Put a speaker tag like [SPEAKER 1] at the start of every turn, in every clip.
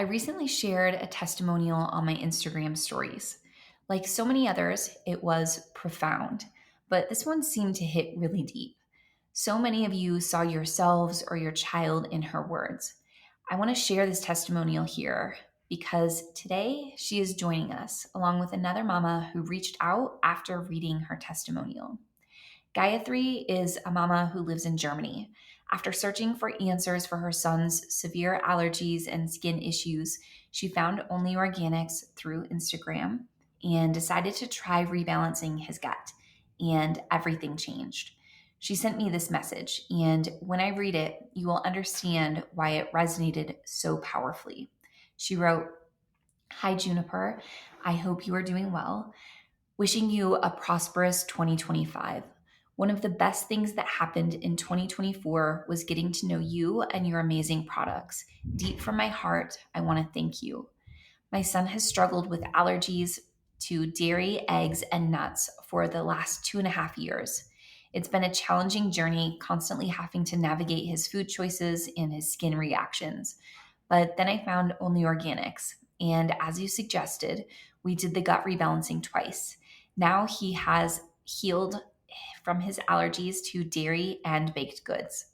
[SPEAKER 1] I recently shared a testimonial on my Instagram stories. Like so many others, it was profound, but this one seemed to hit really deep. So many of you saw yourselves or your child in her words. I want to share this testimonial here because today she is joining us along with another mama who reached out after reading her testimonial. Gayathri is a mama who lives in Germany. After searching for answers for her son's severe allergies and skin issues, she found ōnlē Organics through Instagram and decided to try rebalancing his gut, and everything changed. She sent me this message, and when I read it, you will understand why it resonated so powerfully. She wrote, "Hi, Juniper. I hope you are doing well. Wishing you a prosperous 2025. One of the best things that happened in 2024 was getting to know you and your amazing products. Deep from my heart, I want to thank you. My son has struggled with allergies to dairy, eggs, and nuts for the last 2.5 years. It's been a challenging journey, constantly having to navigate his food choices and his skin reactions. But then I found ōnlē Organics, and as you suggested, we did the gut rebalancing twice. Now he has healed from his allergies to dairy and baked goods.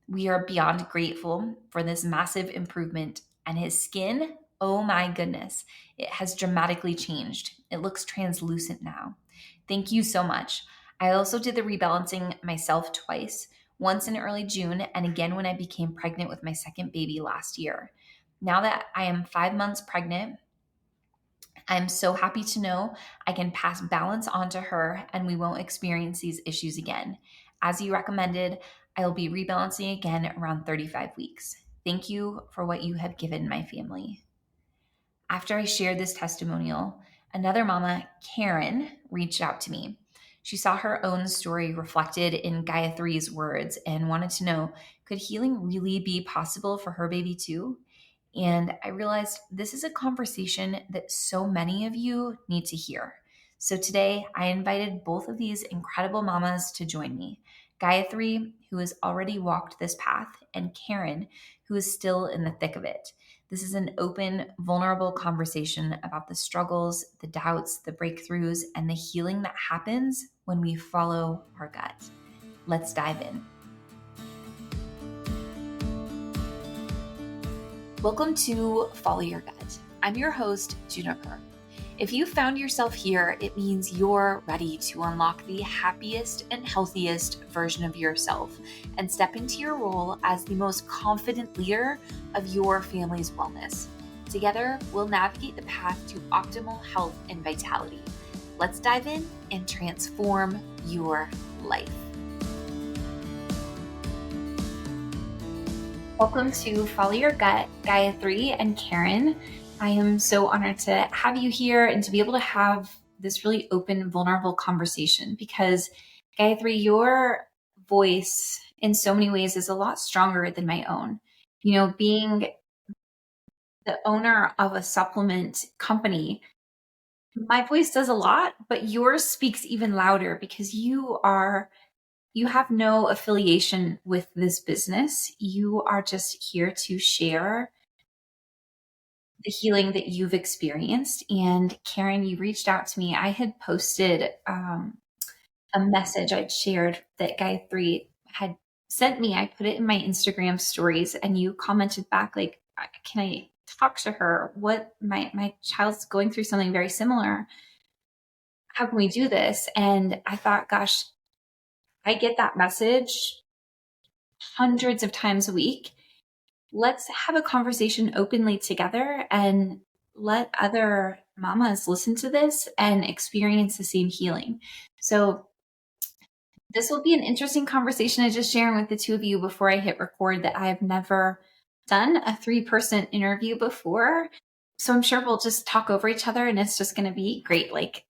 [SPEAKER 1] We are beyond grateful for this massive improvement, and his skin, oh my goodness, it has dramatically changed. It looks translucent now. Thank you so much. I also did the rebalancing myself twice, once in early June and again when I became pregnant with my second baby last year. Now that I am 5 months pregnant, I'm so happy to know I can pass balance on to her and we won't experience these issues again. As you recommended, I will be rebalancing again around 35 weeks. Thank you for what you have given my family." After I shared this testimonial, another mama, Karen, reached out to me. She saw her own story reflected in Gayathri's words and wanted to know, could healing really be possible for her baby too? And I realized this is a conversation that so many of you need to hear. So today I invited both of these incredible mamas to join me. Gayathri, who has already walked this path, and Karen, who is still in the thick of it. This is an open, vulnerable conversation about the struggles, the doubts, the breakthroughs, and the healing that happens when we follow our gut. Let's dive in. Welcome to Follow Your Gut. I'm your host, Juniper. If you found yourself here, it means you're ready to unlock the happiest and healthiest version of yourself and step into your role as the most confident leader of your family's wellness. Together, we'll navigate the path to optimal health and vitality. Let's dive in and transform your life. Welcome to Follow Your Gut, Gayathri and Karen. I am so honored to have you here and to be able to have this really open, vulnerable conversation because, Gayathri, your voice in so many ways is a lot stronger than my own. You know, being the owner of a supplement company, my voice does a lot, but yours speaks even louder because you have no affiliation with this business. You are just here to share the healing that you've experienced. And Karen, you reached out to me. I had posted a message I'd shared that Gayathri had sent me. I put it in my Instagram stories and you commented back like, can I talk to her? What my child's going through something very similar. How can we do this? And I thought, gosh, I get that message hundreds of times a week. Let's have a conversation openly together and let other mamas listen to this and experience the same healing. So this will be an interesting conversation. I just sharing with the two of you before I hit record that I have never done a 3-person interview before. So I'm sure we'll just talk over each other and it's just going to be great. Like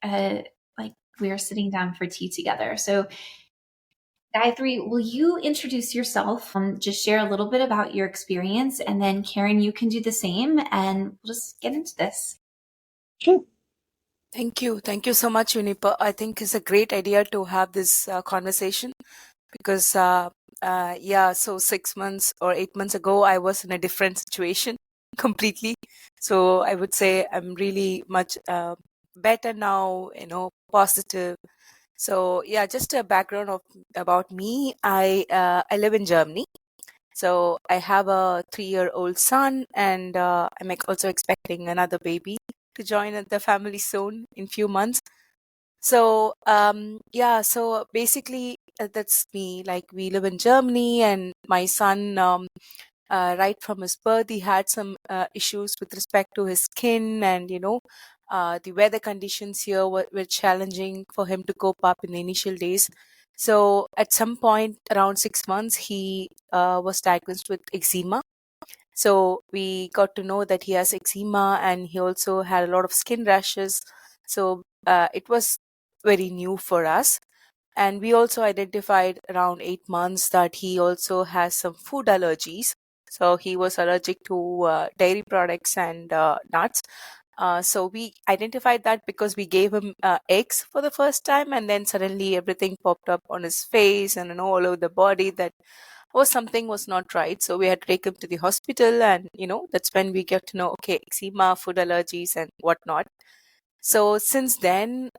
[SPEAKER 1] we are sitting down for tea together. So Gayathri, will you introduce yourself? Just share a little bit about your experience, and then Karen, you can do the same, and we'll just get into this.
[SPEAKER 2] Sure. Thank you. Thank you so much, Juniper. I think it's a great idea to have this conversation because, so 6 months or 8 months ago, I was in a different situation. completely. So I would say I'm really much better now, positive. So yeah, just a background of about me. I live in Germany. So I have a 3-year-old son, and I'm also expecting another baby to join the family soon in few months. So yeah, so basically that's me. Like, we live in Germany, and my son, right from his birth, he had some issues with respect to his skin, and the weather conditions here were challenging for him to cope up in the initial days. So at some point around 6 months, he was diagnosed with eczema. So we got to know that he has eczema, and he also had a lot of skin rashes. So it was very new for us. And we also identified around 8 months that he also has some food allergies. So he was allergic to dairy products and nuts. So we identified that because we gave him eggs for the first time, and then suddenly everything popped up on his face and all over the body, that something was not right. So we had to take him to the hospital, and that's when we get to know, okay, eczema, food allergies, and whatnot. So since then,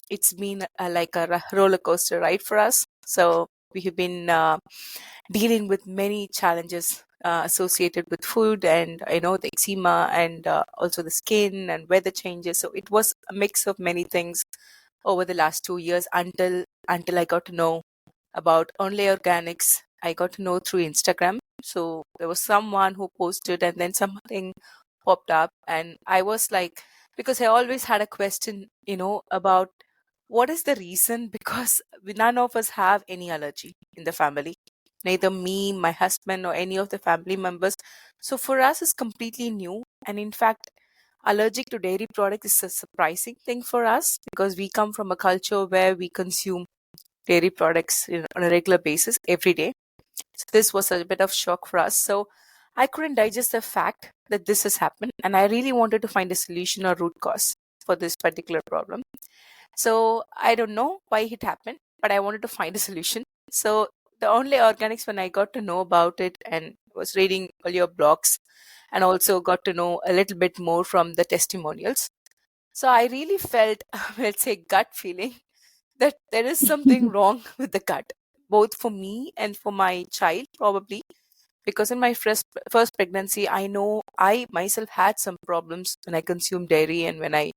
[SPEAKER 2] it's been like a roller coaster ride for us. So we have been dealing with many challenges associated with food, and the eczema, and also the skin and weather changes. So it was a mix of many things over the last 2 years, until I got to know about ōnlē organics. I got to know through Instagram. So there was someone who posted, and then something popped up, and I was like, because I always had a question, about what is the reason, because none of us have any allergy in the family, neither me, my husband, or any of the family members. So for us, it's completely new. And in fact, allergic to dairy products is a surprising thing for us, because we come from a culture where we consume dairy products on a regular basis every day. So this was a bit of shock for us. So I couldn't digest the fact that this has happened, and I really wanted to find a solution or root cause for this particular problem. So I don't know why it happened, but I wanted to find a solution. So the only organics, when I got to know about it and was reading all your blogs, and also got to know a little bit more from the testimonials. So I really felt, let's say, gut feeling that there is something wrong with the gut, both for me and for my child, probably. Because in my first pregnancy, I know I myself had some problems when I consumed dairy and when I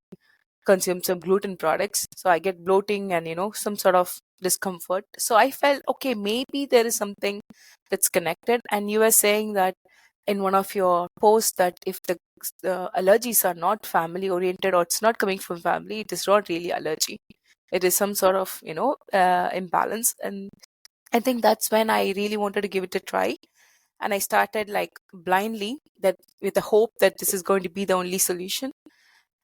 [SPEAKER 2] consume some gluten products. So I get bloating and, some sort of discomfort. So I felt, okay, maybe there is something that's connected. And you were saying that in one of your posts, that if the allergies are not family oriented, or it's not coming from family, it is not really allergy. It is some sort of, imbalance. And I think that's when I really wanted to give it a try. And I started like blindly, that with the hope that this is going to be the only solution.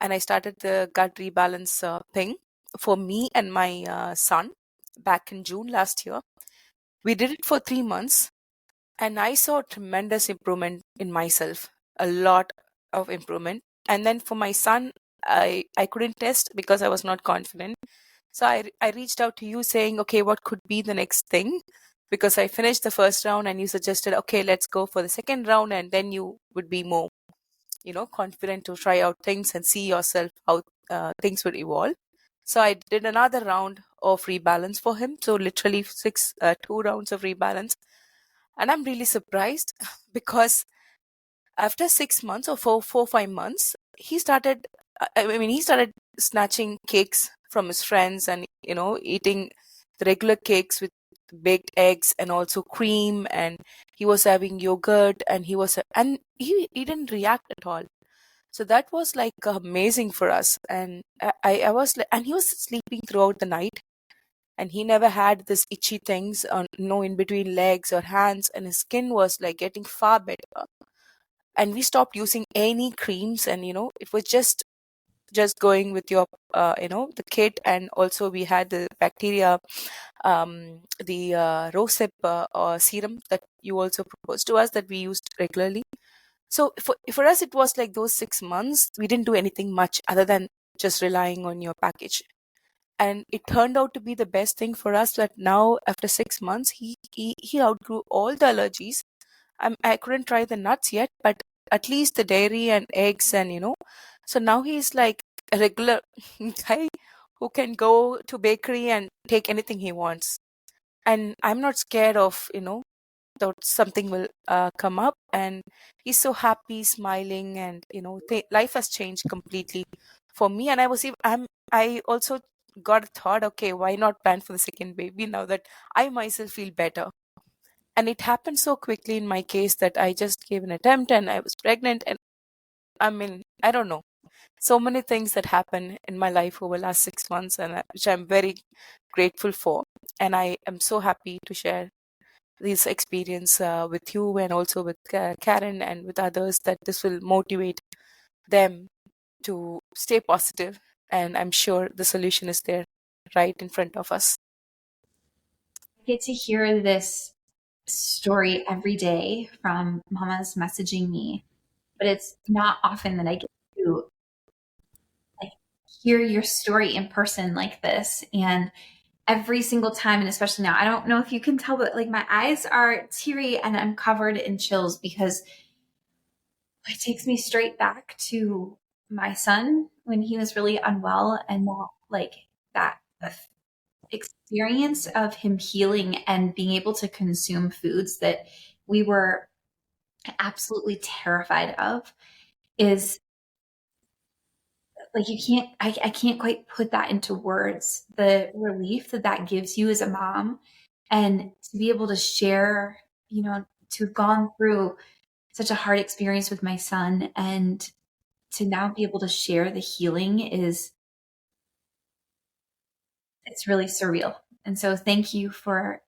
[SPEAKER 2] And I started the gut rebalance thing for me and my son back in June last year. We did it for 3 months, and I saw tremendous improvement in myself, a lot of improvement. And then for my son, I couldn't test because I was not confident. So I reached out to you saying, okay, what could be the next thing? Because I finished the first round, and you suggested, okay, let's go for the second round, and then you would be more confident to try out things and see yourself how things would evolve. So I did another round of rebalance for him. So literally 2 rounds of rebalance. And I'm really surprised because after 6 months or 5 months, he started snatching cakes from his friends, and, eating the regular cakes with baked eggs and also cream. And he was having yogurt, and he didn't react at all. So that was like amazing for us. And I was like, and he was sleeping throughout the night, and he never had this itchy things on, in between legs or hands, and his skin was like getting far better. And we stopped using any creams, and, it was just going with your, the kit. And also we had the bacteria, the rosehip or serum that you also proposed to us, that we used regularly. So for us, it was like those 6 months, we didn't do anything much other than just relying on your package. And it turned out to be the best thing for us, that now after 6 months, he outgrew all the allergies. I couldn't try the nuts yet, but at least the dairy and eggs, and so now he's like a regular guy who can go to bakery and take anything he wants. And I'm not scared of that something will come up, and he's so happy, smiling, and life has changed completely for me. And I also got a thought, okay, why not plan for the second baby now that I myself feel better? And it happened so quickly in my case that I just gave an attempt and I was pregnant. And I mean, I don't know, so many things that happened in my life over the last 6 months, and which I'm very grateful for. And I am so happy to share this experience with you, and also with Karen and with others, that this will motivate them to stay positive. And I'm sure the solution is there right in front of us.
[SPEAKER 1] I get to hear this story every day from mamas messaging me, but it's not often that I get to like hear your story in person like this. And every single time, and especially now, I don't know if you can tell, but like my eyes are teary and I'm covered in chills because it takes me straight back to my son when he was really unwell, and that experience of him healing and being able to consume foods that we were absolutely terrified of is like I can't quite put that into words, the relief that that gives you as a mom, and to be able to share, to have gone through such a hard experience with my son, and to now be able to share the healing it's really surreal. And so thank you for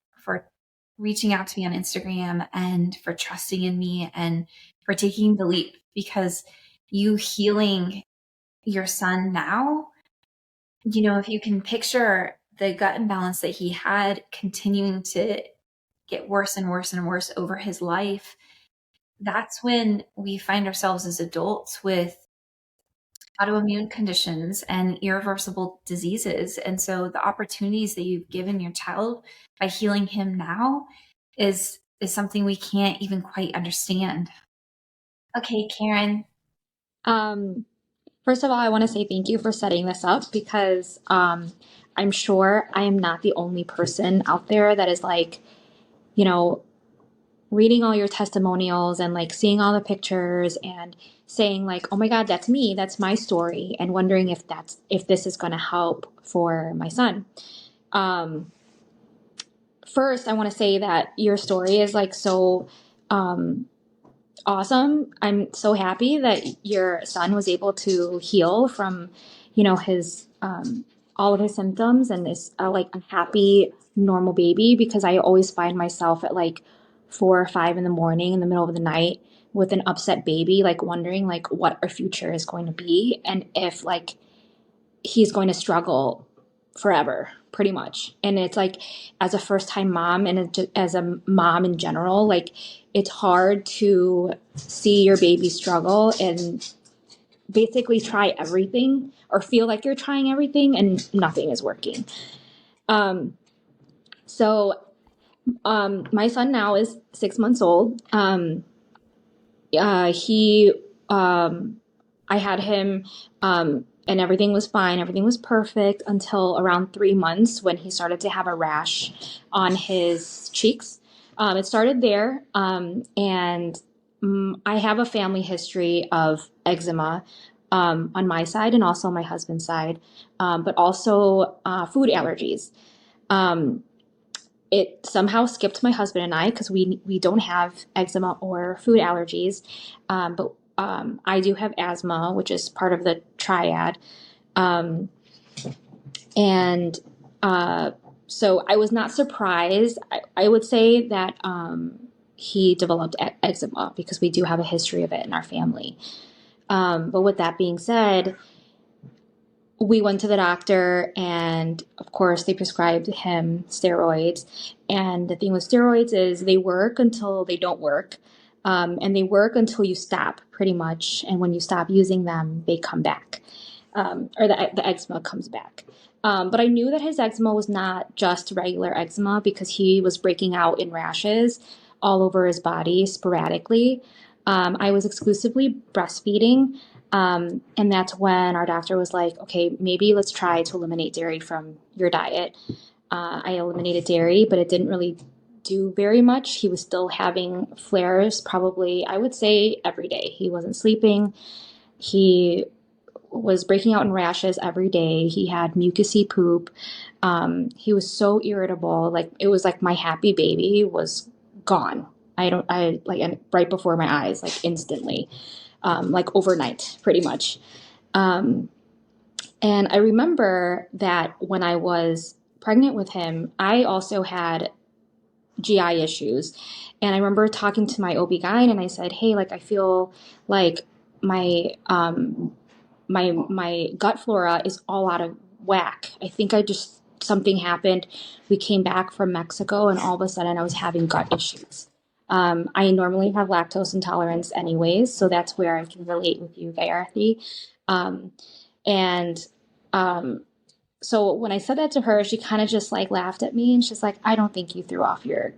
[SPEAKER 1] reaching out to me on Instagram, and for trusting in me, and for taking the leap, because you healing your son now, if you can picture the gut imbalance that he had continuing to get worse and worse and worse over his life, that's when we find ourselves as adults with autoimmune conditions and irreversible diseases. And so the opportunities that you've given your child by healing him now is something we can't even quite understand. Okay, Karen.
[SPEAKER 3] Um, First of all, I want to say thank you for setting this up because I'm sure I am not the only person out there that is like, you know, reading all your testimonials and like seeing all the pictures and saying like, oh my God, that's me, that's my story, and wondering if this is going to help for my son. First, I want to say that your story is like so awesome. I'm so happy that your son was able to heal from, his all of his symptoms, and is like a happy, normal baby. Because I always find myself at like 4 or 5 in the morning, in the middle of the night, with an upset baby, like wondering like what our future is going to be, and if like he's going to struggle forever, pretty much. And it's like, as a first time mom, and as a mom in general, like it's hard to see your baby struggle and basically try everything, or feel like you're trying everything and nothing is working. My son now is 6 months old. He I had him, and everything was fine. Everything was perfect until around 3 months, when he started to have a rash on his cheeks. It started there, and I have a family history of eczema on my side, and also my husband's side, but also food allergies. It somehow skipped my husband and I, because we don't have eczema or food allergies, but I do have asthma, which is part of the triad. And so I was not surprised. I would say that he developed eczema because we do have a history of it in our family. But with that being said, we went to the doctor, and of course they prescribed him steroids. And the thing with steroids is they work until they don't work. And they work until you stop, pretty much. And when you stop using them, they come back, or the eczema comes back. But I knew that his eczema was not just regular eczema, because he was breaking out in rashes all over his body sporadically. I was exclusively breastfeeding. And that's when our doctor was like, okay, maybe let's try to eliminate dairy from your diet. I eliminated dairy, but it didn't really do very much. He was still having flares, probably, I would say, every day. He wasn't sleeping. He was breaking out in rashes every day. He had mucousy poop. He was so irritable. Like, it was like my happy baby was gone. I like, and right before my eyes, like instantly, like overnight, pretty much. Um, and I remember that when I was pregnant with him, I also had GI issues. And I remember talking to my OB-GYN and I said, hey, like, I feel like my, my gut flora is all out of whack. I think something happened. We came back from Mexico and all of a sudden I was having gut issues. I normally have lactose intolerance anyways, so that's where I can relate with you, Gayathri. Um, and so when I said that to her, she kind of just like laughed at me and she's like, I don't think you threw off your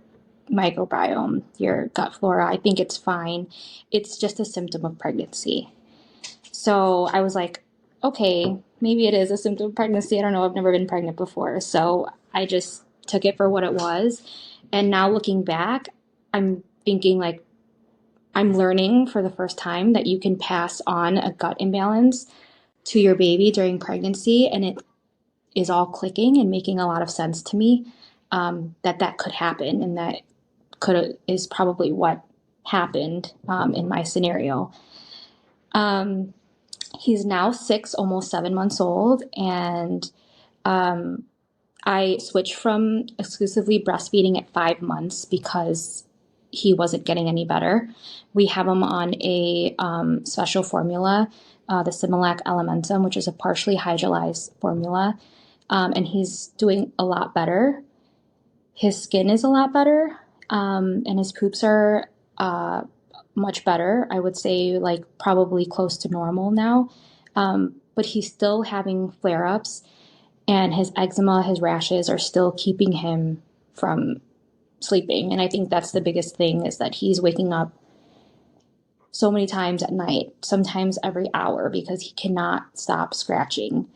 [SPEAKER 3] microbiome, your gut flora. I think it's fine. It's just a symptom of pregnancy. So I was like, okay, maybe it is a symptom of pregnancy. I don't know. I've never been pregnant before. So I just took it for what it was. And now looking back, I'm thinking like, I'm learning for the first time that you can pass on a gut imbalance to your baby during pregnancy. And it is all clicking and making a lot of sense to me, that could happen. And that is probably what happened in my scenario. He's now 6, almost 7 months old, and I switched from exclusively breastfeeding at 5 months because he wasn't getting any better. We have him on a special formula, the Similac Elementum, which is a partially hydrolyzed formula, and he's doing a lot better. His skin is a lot better, and his poops are much better. I would say like probably close to normal now. But he's still having flare-ups, and his eczema, his rashes are still keeping him from sleeping. And I think that's the biggest thing, is that he's waking up so many times at night, sometimes every hour, because he cannot stop scratching.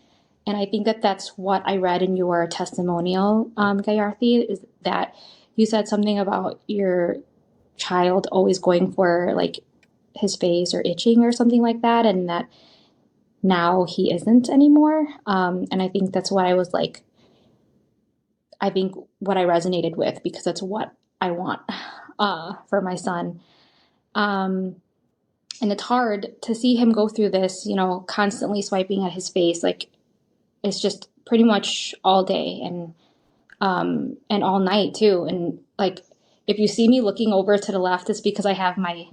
[SPEAKER 3] And I think that that's what I read in your testimonial, Gayathri, is that you said something about your child always going for like his face or itching or something like that, and that now he isn't anymore. And I think that's what I was like, I think what I resonated with, because that's what I want for my son. And it's hard to see him go through this, constantly swiping at his face. Like, it's just pretty much all day and all night too. And like, if you see me looking over to the left, it's because I have my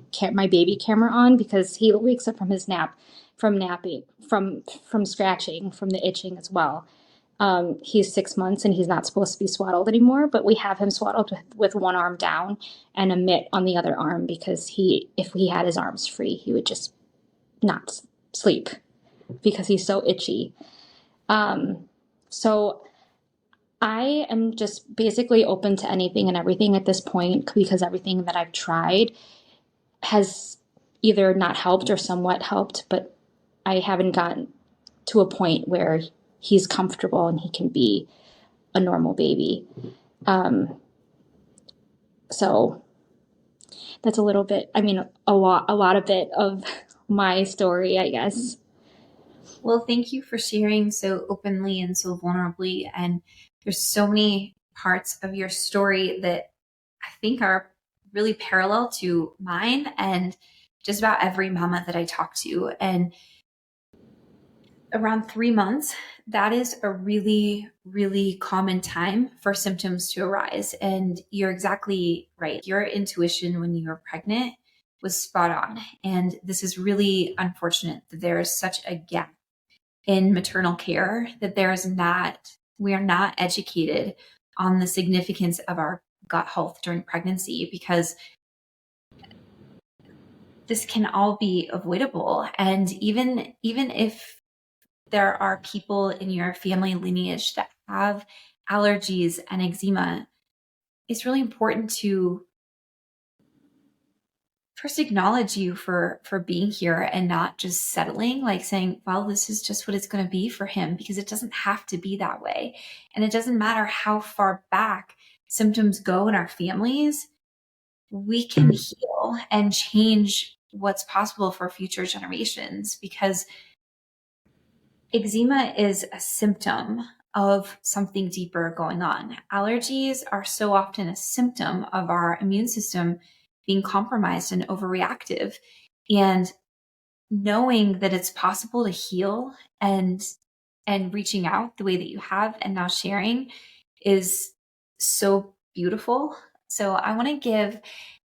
[SPEAKER 3] baby camera on, because he wakes up from his nap, from napping, from scratching, from the itching as well. He's 6 months and he's not supposed to be swaddled anymore, but we have him swaddled with one arm down and a mitt on the other arm, because if he had his arms free, he would just not sleep because he's so itchy. So I am just basically open to anything and everything at this point, because everything that I've tried has either not helped or somewhat helped, but I haven't gotten to a point where he's comfortable and he can be a normal baby. So that's a little bit, a lot of it of my story, I guess.
[SPEAKER 1] Well, thank you for sharing so openly and so vulnerably. And there's so many parts of your story that I think are really parallel to mine and just about every mama that I talk to. And around 3 months, that is a really, really common time for symptoms to arise. And you're exactly right. Your intuition when you were pregnant was spot on. And this is really unfortunate that there is such a gap in maternal care, that we are not educated on the significance of our gut health during pregnancy, because this can all be avoidable. And even if there are people in your family lineage that have allergies and eczema, it's really important to first acknowledge you for being here and not just settling, like saying, well, this is just what it's going to be for him, because it doesn't have to be that way. And it doesn't matter how far back symptoms go in our families, we can heal and change what's possible for future generations, because eczema is a symptom of something deeper going on. Allergies are so often a symptom of our immune system being compromised and overreactive. And knowing that it's possible to heal and reaching out the way that you have and now sharing is so beautiful. So I want to give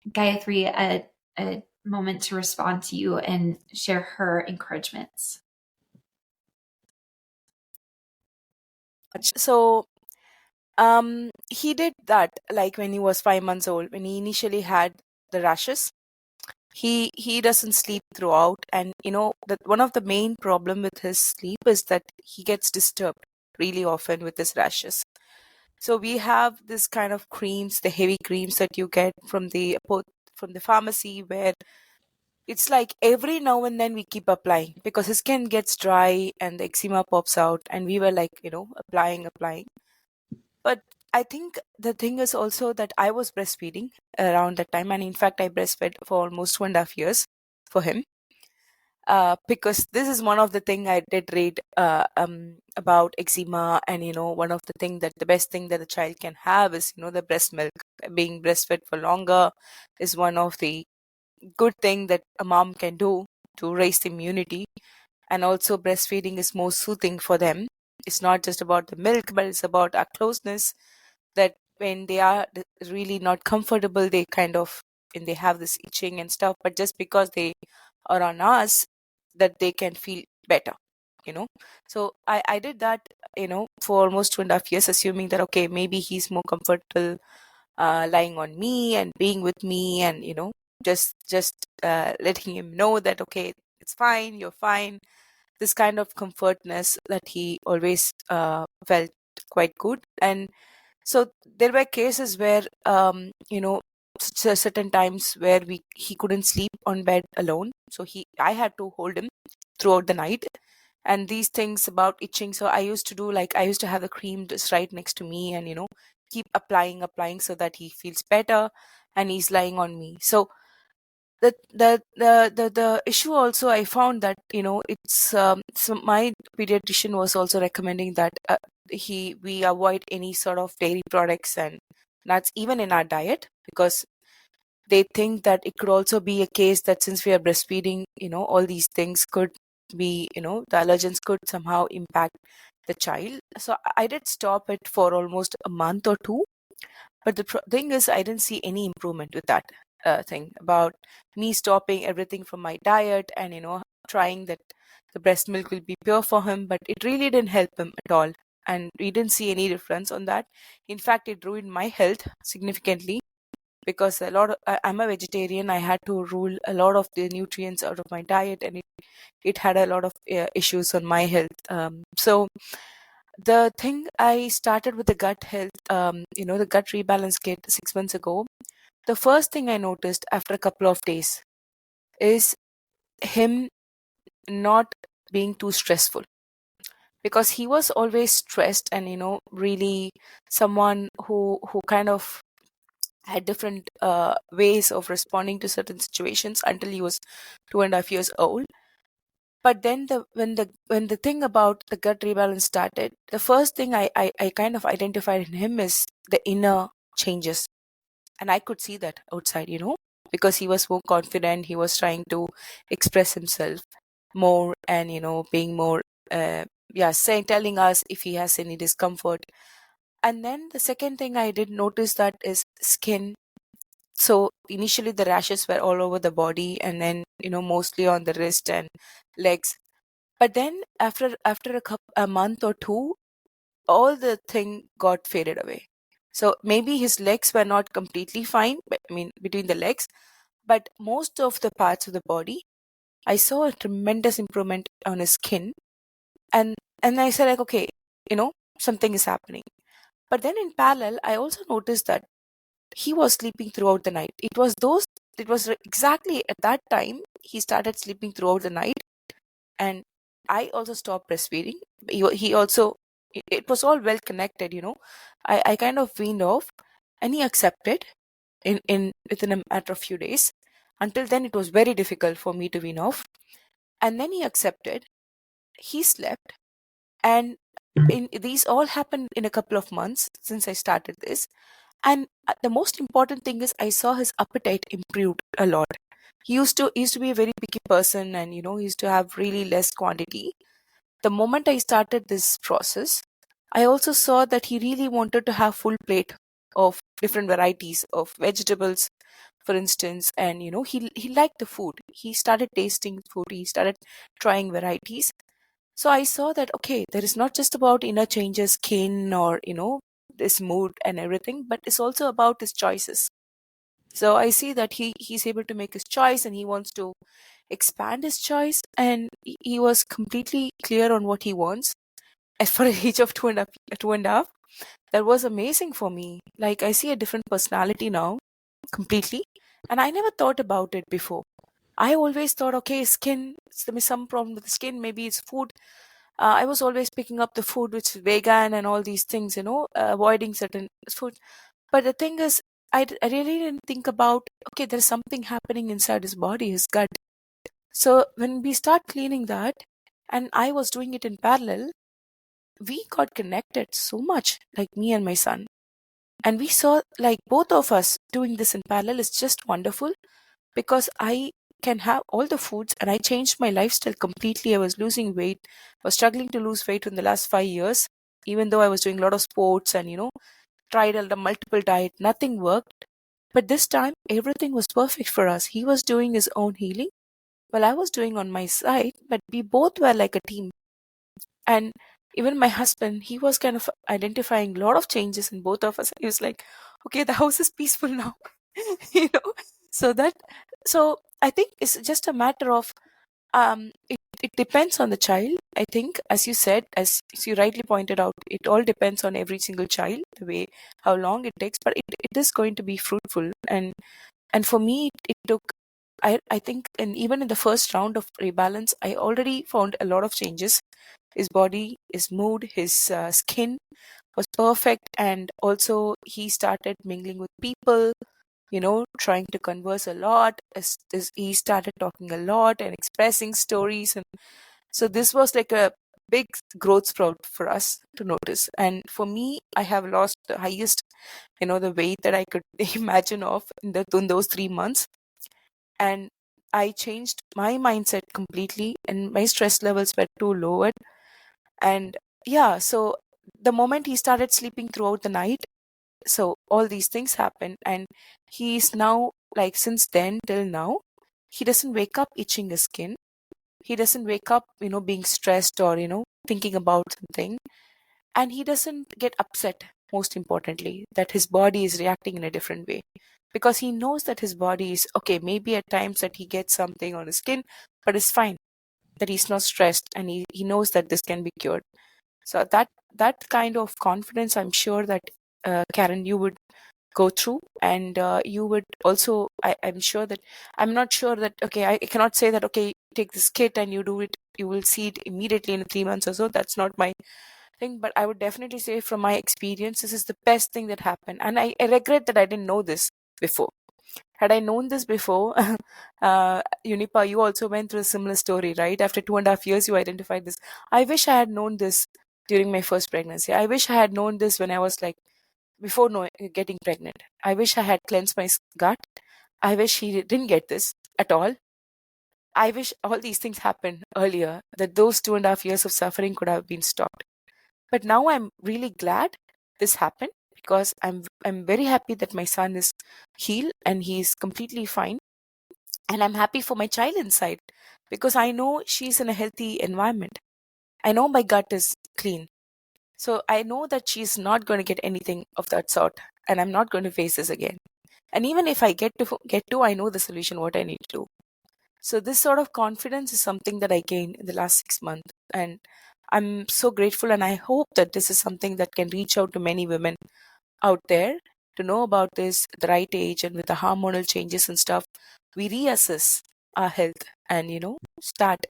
[SPEAKER 1] Gayathri a moment to respond to you and share her encouragements.
[SPEAKER 2] So he did that like when he was 5 months old, when he initially had the rashes. He doesn't sleep throughout, and that one of the main problem with his sleep is that he gets disturbed really often with his rashes. So we have this kind of creams, the heavy creams that you get from the pharmacy, where it's like every now and then we keep applying because his skin gets dry and the eczema pops out, and we were like applying. But I think the thing is also that I was breastfeeding around that time, and in fact I breastfed for almost 2.5 years for him. Because this is one of the thing I did read about eczema, and one of the best thing that the child can have is the breast milk. Being breastfed for longer is one of the good thing that a mom can do to raise the immunity, and also breastfeeding is more soothing for them. It's not just about the milk, but it's about our closeness, that when they are really not comfortable, they kind of, and they have this itching and stuff, but just because they are on us, that they can feel better. So I did that for almost 2.5 years, assuming that okay, maybe he's more comfortable lying on me and being with me, and just letting him know that okay, it's fine, you're fine. This kind of comfortness that he always felt quite good. And so there were cases where certain times where he couldn't sleep on bed alone, so I had to hold him throughout the night. And these things about itching, so I used to have the cream just right next to me, and keep applying so that he feels better and he's lying on me. So the issue also, I found that it's so my pediatrician was also recommending that we avoid any sort of dairy products and nuts even in our diet, because they think that it could also be a case that since we are breastfeeding, all these things could be, the allergens could somehow impact the child. So I did stop it for almost a month or two, but the thing is, I didn't see any improvement with that thing about me stopping everything from my diet and trying that the breast milk will be pure for him, but it really didn't help him at all, and we didn't see any difference on that. In fact, it ruined my health significantly, because I'm a vegetarian. I had to rule a lot of the nutrients out of my diet, and it had a lot of issues on my health. So the thing I started with the gut health, the gut rebalance kit 6 months ago. The first thing I noticed after a couple of days is him not being too stressful, because he was always stressed and really someone who kind of had different ways of responding to certain situations until he was 2.5 years old. But then when the thing about the gut rebalance started, the first thing I kind of identified in him is the inner changes. And I could see that outside, because he was more confident. He was trying to express himself more, and being more telling us if he has any discomfort. And then the second thing I did notice that is skin. So initially the rashes were all over the body, and then mostly on the wrist and legs. But then after a month or two, all the thing got faded away. So maybe his legs were not completely fine, but I mean between the legs, but most of the parts of the body, I saw a tremendous improvement on his skin. And I said like, okay, something is happening. But then in parallel, I also noticed that he was sleeping throughout the night. It was those it was exactly at that time he started sleeping throughout the night, and I also stopped breastfeeding. He also, it was all well connected, I kind of weaned off, and he accepted in within a matter of few days. Until then, it was very difficult for me to wean off, and then he accepted. He slept, and these all happened in a couple of months since I started this. And the most important thing is I saw his appetite improved a lot. He used to be a very picky person, and he used to have really less quantity. The moment I started this process, I also saw that he really wanted to have full plate of different varieties of vegetables, for instance. And he liked the food. He started tasting food. He started trying varieties. So I saw that, okay, there is not just about inner changes, skin, or this mood and everything, but it's also about his choices. So I see that he's able to make his choice, and he wants to expand his choice, and he was completely clear on what he wants. As for the age of two and a half, that was amazing for me. Like, I see a different personality now completely, and I never thought about it before. I always thought, okay, skin, there is some problem with the skin, maybe it's food. I was always picking up the food which is vegan and all these things, avoiding certain food. But the thing is, I really didn't think about, okay, there's something happening inside his body, his gut. So when we start cleaning that, and I was doing it in parallel, we got connected so much, like me and my son. And we saw, like, both of us doing this in parallel is just wonderful, because I can have all the foods, and I changed my lifestyle completely. I was losing weight, I was struggling to lose weight in the last 5 years, even though I was doing a lot of sports and, tried a multiple diet, nothing worked. But this time, everything was perfect for us. He was doing his own healing while I was doing on my side, but we both were like a team. And even my husband, he was kind of identifying a lot of changes in both of us. He was like, okay, the house is peaceful now. you know so that so I think it's just a matter of, it depends on the child. I think, as you said, as you rightly pointed out, it all depends on every single child, the way, how long it takes, but it is going to be fruitful. And for me, it took, I think, and even in the first round of rebalance, I already found a lot of changes. His body, his mood, his skin was perfect, and also he started mingling with people, trying to converse a lot. He started talking a lot and expressing stories. And so this was like a big growth sprout for us to notice. And for me, I have lost the highest, the weight that I could imagine of in those 3 months. And I changed my mindset completely, and my stress levels were too lowered. And yeah, so the moment he started sleeping throughout the night, so all these things happen, and he's now, like, since then till now, he doesn't wake up itching his skin. He doesn't wake up, being stressed or, thinking about something. And he doesn't get upset, most importantly, that his body is reacting in a different way. Because he knows that his body is okay. Maybe at times that he gets something on his skin, but it's fine. That he's not stressed, and he knows that this can be cured. So that kind of confidence, I'm sure that, Karen, you would go through, and you would also, I'm sure that, I'm not sure that, okay, I cannot say that, okay, take this kit and you do it, you will see it immediately in 3 months or so. That's not my thing. But I would definitely say, from my experience, this is the best thing that happened. And I regret that I didn't know this before. Had I known this before, Unipa, you also went through a similar story, right? After 2.5 years, you identified this. I wish I had known this during my first pregnancy. I wish I had known this when I was like, before getting pregnant. I wish I had cleansed my gut. I wish he didn't get this at all. I wish all these things happened earlier, that those 2.5 years of suffering could have been stopped. But now I'm really glad this happened, because I'm very happy that my son is healed and he's completely fine. And I'm happy for my child inside, because I know she's in a healthy environment. I know my gut is clean. So I know that she's not going to get anything of that sort, and I'm not going to face this again. And even if I get to, I know the solution, what I need to do. So this sort of confidence is something that I gained in the last 6 months. And I'm so grateful, and I hope that this is something that can reach out to many women out there to know about this at the right age, and with the hormonal changes and stuff. we reassess our health and, start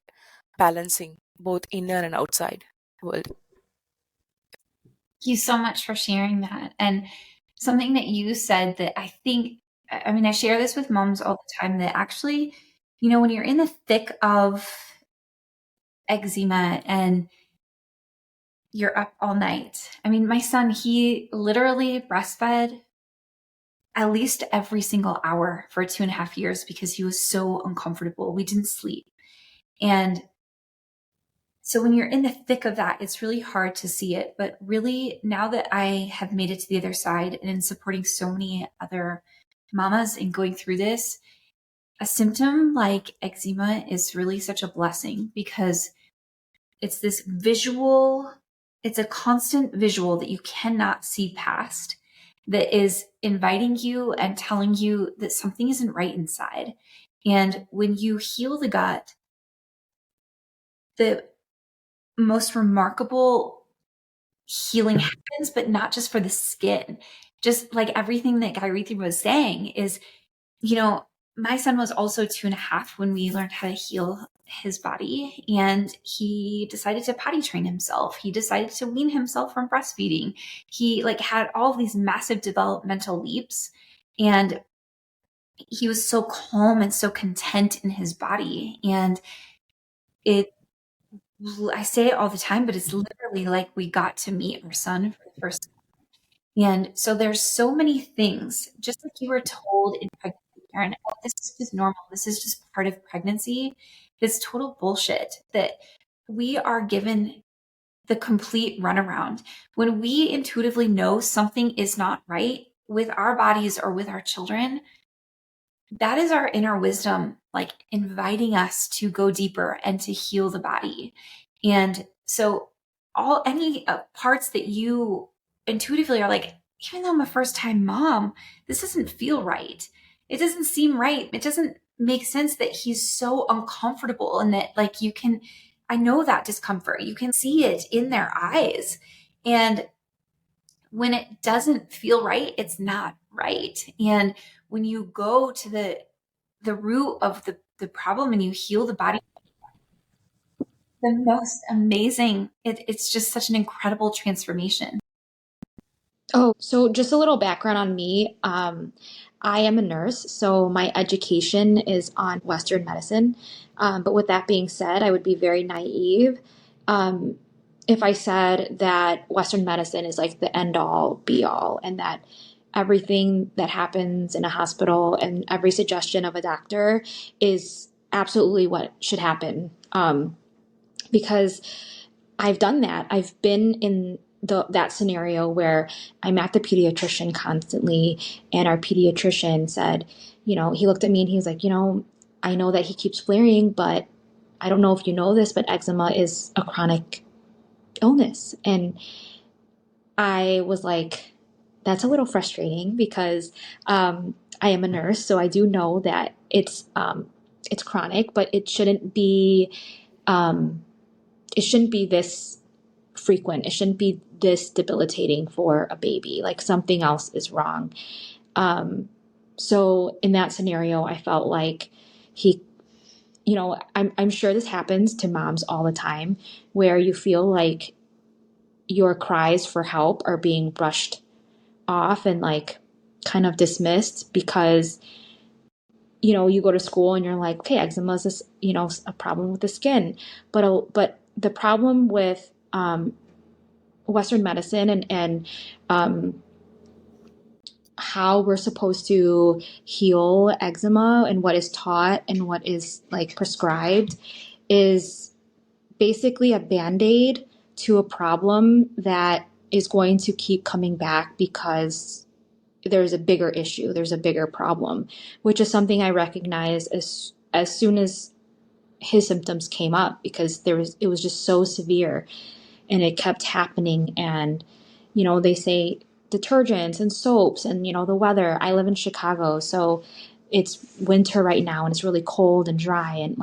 [SPEAKER 2] balancing both inner and outside world.
[SPEAKER 1] Thank you so much for sharing that. And something that you said that I think, I mean, I share this with moms all the time, that actually, when you're in the thick of eczema and you're up all night. I mean, my son, he literally breastfed at least every single hour for 2.5 years because he was so uncomfortable. We didn't sleep. And so when you're in the thick of that, it's really hard to see it. But really, now that I have made it to the other side and in supporting so many other mamas in going through this, a symptom like eczema is really such a blessing, because it's this visual, it's a constant visual that you cannot see past, that is inviting you and telling you that something isn't right inside. And when you heal the gut, the most remarkable healing happens, but not just for the skin. Just like everything that Gayathri was saying is, my son was also 2.5 when we learned how to heal his body, and he decided to potty train himself. He decided to wean himself from breastfeeding. He had all of these massive developmental leaps, and he was so calm and so content in his body. And I say it all the time, but it's literally like we got to meet our son for the first time. And so there's so many things, just like you were told in pregnancy, Karen, oh, this is just normal. This is just part of pregnancy. It's total bullshit that we are given the complete runaround. When we intuitively know something is not right with our bodies or with our children, that is our inner wisdom, inviting us to go deeper and to heal the body. And so any parts that you intuitively are like, even though I'm a first time mom, this doesn't feel right. It doesn't seem right. It doesn't make sense that he's so uncomfortable, and that I know that discomfort. You can see it in their eyes. And when it doesn't feel right, it's not right. And when you go to the root of the problem and you heal the body, the most amazing, it's just such an incredible transformation.
[SPEAKER 3] Oh, so just a little background on me. I am a nurse, so my education is on Western medicine. But with that being said, I would be very naive if I said that Western medicine is like the end all be all, and that everything that happens in a hospital and every suggestion of a doctor is absolutely what should happen. Because I've done that. I've been in that scenario where I'm at the pediatrician constantly, and our pediatrician said, he looked at me and he was like, I know that he keeps flaring, but I don't know if you know this, but eczema is a chronic illness. And I was like, that's a little frustrating, because I am a nurse, so I do know that it's chronic, but it shouldn't be this frequent. It shouldn't be this debilitating for a baby. Like, something else is wrong. So in that scenario, I felt like I'm sure this happens to moms all the time, where you feel like your cries for help are being brushed off and kind of dismissed, because you go to school and you're like, okay, eczema is this, a problem with the skin, but the problem with Western medicine and how we're supposed to heal eczema and what is taught and what is prescribed is basically a band-aid to a problem that is going to keep coming back, because there's a bigger issue, there's a bigger problem, which is something I recognized as soon as his symptoms came up, because it was just so severe and it kept happening. And they say detergents and soaps and the weather. I live in Chicago, so it's winter right now and it's really cold and dry, and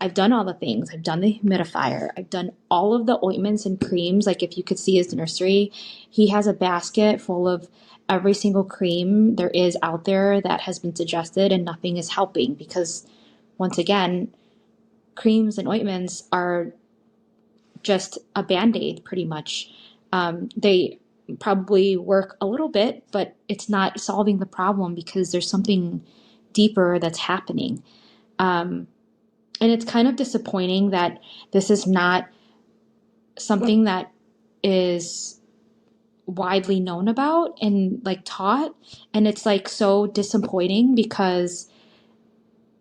[SPEAKER 3] I've done all the things. I've done the humidifier. I've done all of the ointments and creams. If you could see his nursery, he has a basket full of every single cream there is out there that has been suggested, and nothing is helping because, once again, creams and ointments are just a band-aid pretty much. They probably work a little bit, but it's not solving the problem because there's something deeper that's happening. And it's kind of disappointing that this is not something that is widely known about and like taught. And it's like so disappointing because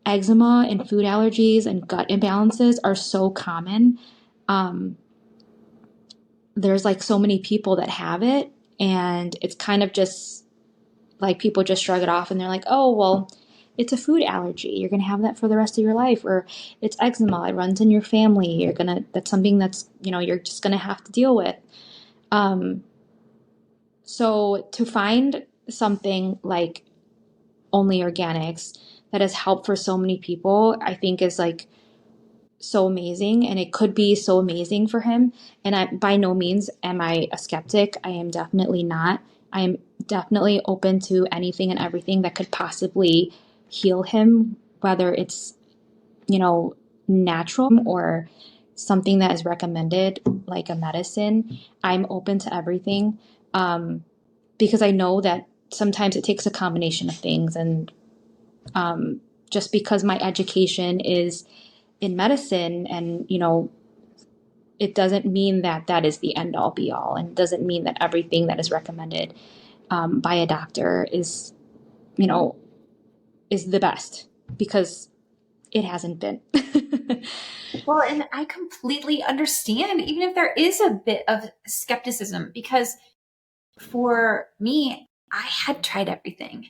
[SPEAKER 3] eczema and food allergies and gut imbalances are so common. There's like so many people that have it, and it's kind of just like people just shrug it off and they're like, oh, well, it's a food allergy. You're going to have that for the rest of your life. Or it's eczema. It runs in your family. That's something that's, you're just going to have to deal with. So to find something like Only Organics that has helped for so many people, I think is like so amazing, and it could be so amazing for him. And by no means am I a skeptic. I am definitely not. I am definitely open to anything and everything that could possibly heal him, whether it's, natural or something that is recommended like a medicine. I'm open to everything, because I know that sometimes it takes a combination of things. And just because my education is in medicine, and it doesn't mean that that is the end all be all, and doesn't mean that everything that is recommended by a doctor is is the best, because it hasn't been.
[SPEAKER 1] Well, and I completely understand, even if there is a bit of skepticism, because for me, I had tried everything.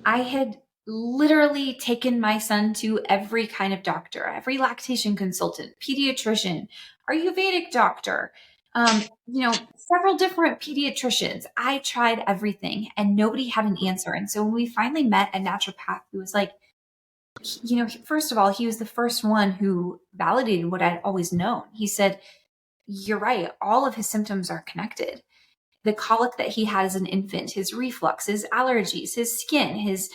[SPEAKER 1] I had literally taken my son to every kind of doctor, every lactation consultant, pediatrician, Ayurvedic doctor, several different pediatricians. I tried everything and nobody had an answer. And so when we finally met a naturopath who was like, first of all, he was the first one who validated what I'd always known. He said, you're right. All of his symptoms are connected. The colic that he had as an infant, his reflux, his allergies, his skin, his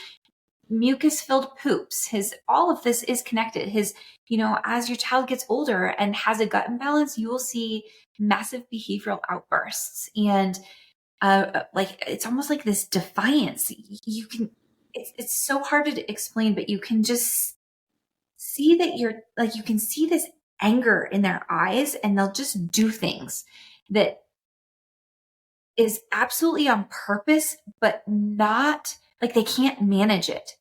[SPEAKER 1] mucus filled poops, all of this is connected. As your child gets older and has a gut imbalance, you will see massive behavioral outbursts. And it's almost like this defiance. It's so hard to explain, but you can just see that you can see this anger in their eyes, and they'll just do things that is absolutely on purpose, but not like they can't manage it.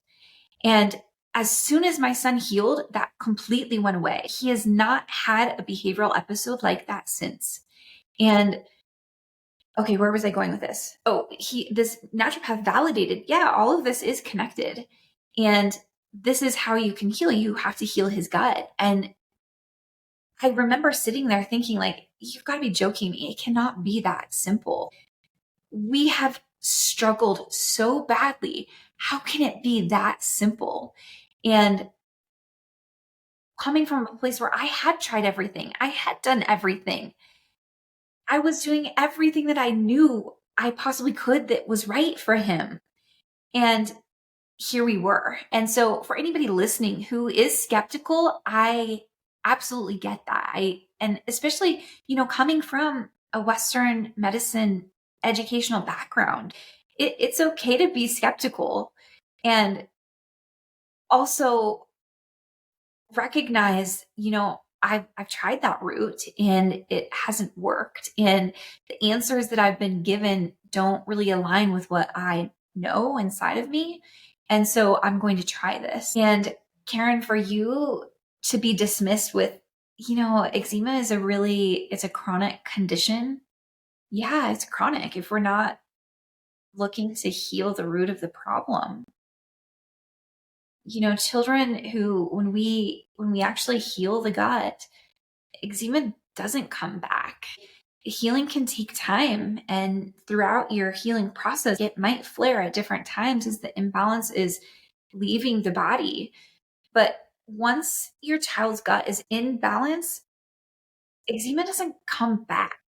[SPEAKER 1] And as soon as my son healed, that completely went away. He has not had a behavioral episode like that since. And okay, where was I going with this? Oh, this naturopath validated, yeah, all of this is connected. And this is how you can heal. You have to heal his gut. And I remember sitting there thinking, like, you've got to be joking me. It cannot be that simple. We have struggled so badly. How can it be that simple? And coming from a place where I had tried everything, I had done everything, I was doing everything that I knew I possibly could that was right for him. And here we were. And so for anybody listening who is skeptical, I absolutely get that. And especially, coming from a Western medicine educational background, it's okay to be skeptical, and also recognize, I've tried that route and it hasn't worked. And the answers that I've been given don't really align with what I know inside of me. And so I'm going to try this. And Karen, for you to be dismissed with, eczema is it's a chronic condition. Yeah, it's chronic if we're not looking to heal the root of the problem. Children who, when we actually heal the gut, eczema doesn't come back. Healing can take time, and throughout your healing process, it might flare at different times as the imbalance is leaving the body. But once your child's gut is in balance, eczema doesn't come back.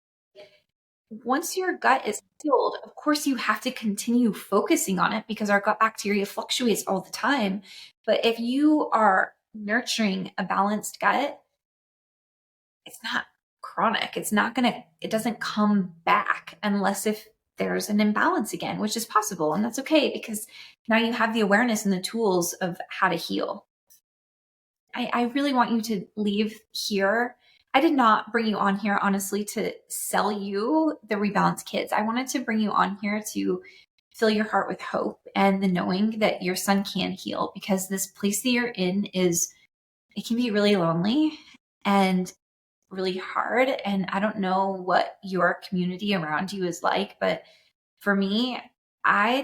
[SPEAKER 1] once your gut is healed, of course you have to continue focusing on it because our gut bacteria fluctuates all the time. But if you are nurturing a balanced gut, it's not chronic. It doesn't come back unless if there's an imbalance again, which is possible. And that's okay because now you have the awareness and the tools of how to heal. I really want you to leave here. I did not bring you on here, honestly, to sell you the Rebalance Kids. I wanted to bring you on here to fill your heart with hope and the knowing that your son can heal, because this place that you're in it can be really lonely and really hard. And I don't know what your community around you is like, but for me, I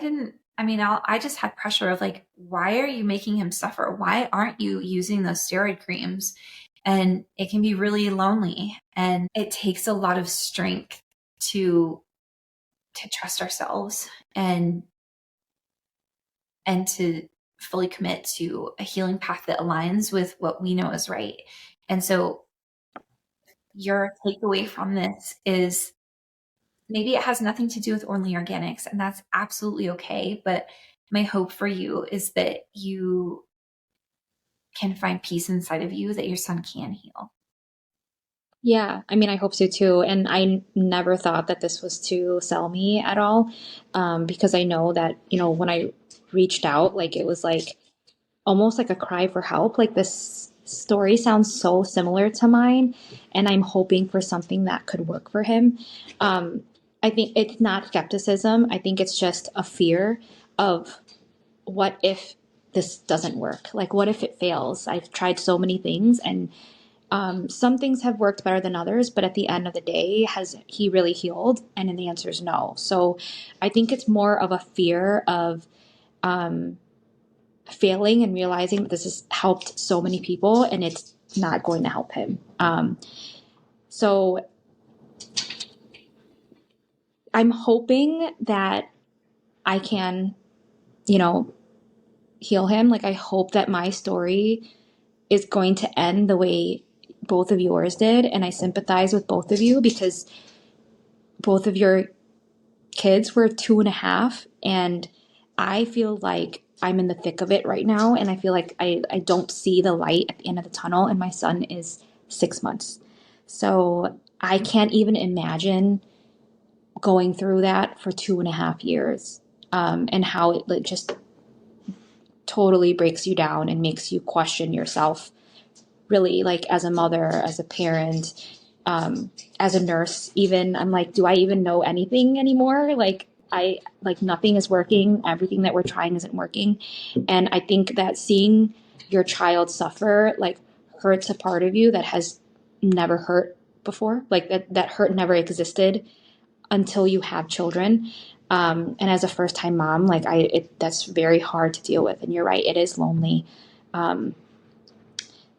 [SPEAKER 1] just had pressure of like, why are you making him suffer? Why aren't you using those steroid creams? And it can be really lonely, and it takes a lot of strength to trust ourselves and to fully commit to a healing path that aligns with what we know is right. And so your takeaway from this is maybe it has nothing to do with ōnlē Organics, and that's absolutely okay. But my hope for you is that you can find peace inside of you that your son can heal.
[SPEAKER 3] Yeah, I mean, I hope so too. And I never thought that this was to sell me at all, because I know that, when I reached out, like it was like almost like a cry for help. Like this story sounds so similar to mine, and I'm hoping for something that could work for him. I think it's not skepticism. I think it's just a fear of what if this doesn't work? Like, what if it fails? I've tried so many things, and some things have worked better than others, but at the end of the day, has he really healed? And then the answer is no. So I think it's more of a fear of failing and realizing that this has helped so many people and it's not going to help him. So I'm hoping that I can, heal him. Like, I hope that my story is going to end the way both of yours did. And I sympathize with both of you because both of your kids were 2.5, and I feel like I'm in the thick of it right now. And I feel like I don't see the light at the end of the tunnel, and my son is 6 months. So I can't even imagine going through that for 2.5 years, and how it like, just totally breaks you down and makes you question yourself, really, like as a mother, as a parent, as a nurse. Even I'm like, do I even know anything anymore? Like nothing is working. Everything that we're trying isn't working. And I think that seeing your child suffer like hurts a part of you that has never hurt before. Like that hurt never existed until you have children. And as a first time mom, like that's very hard to deal with. And you're right, it is lonely.